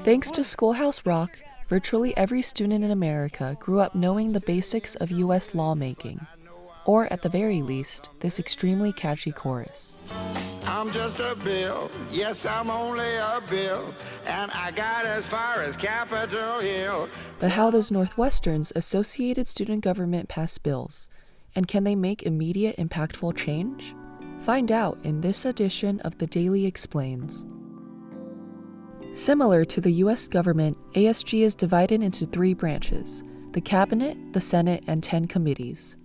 Thanks to Schoolhouse Rock, virtually every student in America grew up knowing the basics of U.S. lawmaking, or at the very least, this extremely catchy chorus. I'm just a bill, yes, I'm only a bill, and I got as far as Capitol Hill. But how does Northwestern's Associated Student Government pass bills? And can they make immediate, impactful change? Find out in this edition of The Daily Explains. Similar to the U.S. government, ASG is divided into 3 branches: the Cabinet, the Senate, and 10 committees.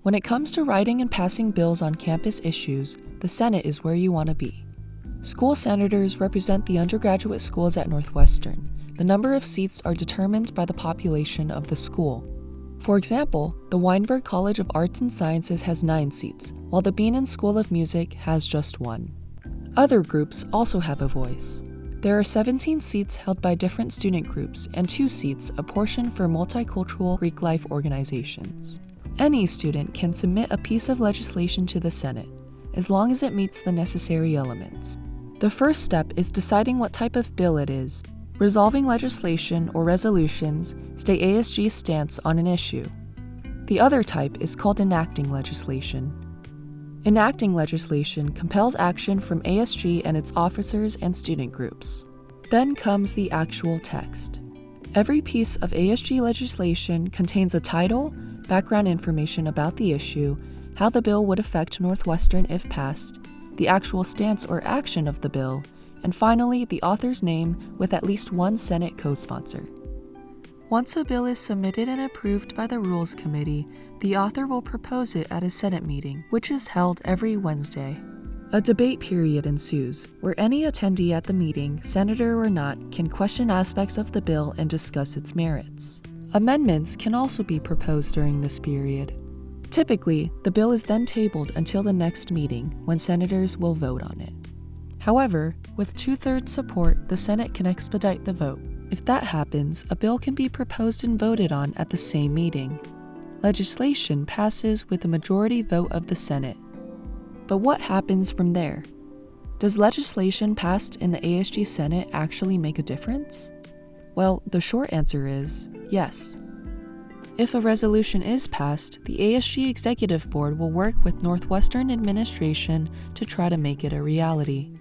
When it comes to writing and passing bills on campus issues, the Senate is where you want to be. School senators represent the undergraduate schools at Northwestern. The number of seats are determined by the population of the school. For example, the Weinberg College of Arts and Sciences has 9 seats, while the Beanan School of Music has just 1. Other groups also have a voice. There are 17 seats held by different student groups and 2 seats apportioned for multicultural Greek life organizations. Any student can submit a piece of legislation to the Senate, as long as it meets the necessary elements. The first step is deciding what type of bill it is. Resolving legislation or resolutions state ASG's stance on an issue. The other type is called enacting legislation. Enacting legislation compels action from ASG and its officers and student groups. Then comes the actual text. Every piece of ASG legislation contains a title, background information about the issue, how the bill would affect Northwestern if passed, the actual stance or action of the bill, and finally the author's name with at least 1 Senate co-sponsor. Once a bill is submitted and approved by the Rules Committee, the author will propose it at a Senate meeting, which is held every Wednesday. A debate period ensues, where any attendee at the meeting, senator or not, can question aspects of the bill and discuss its merits. Amendments can also be proposed during this period. Typically, the bill is then tabled until the next meeting, when senators will vote on it. However, with 2/3 support, the Senate can expedite the vote. If that happens, a bill can be proposed and voted on at the same meeting. Legislation passes with a majority vote of the Senate. But what happens from there? Does legislation passed in the ASG Senate actually make a difference? Well, the short answer is yes. If a resolution is passed, the ASG Executive Board will work with Northwestern administration to try to make it a reality.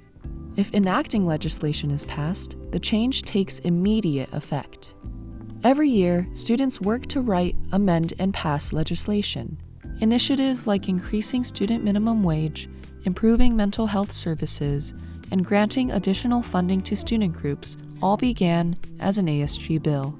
If enacting legislation is passed, the change takes immediate effect. Every year, students work to write, amend, and pass legislation. Initiatives like increasing student minimum wage, improving mental health services, and granting additional funding to student groups all began as an ASG bill.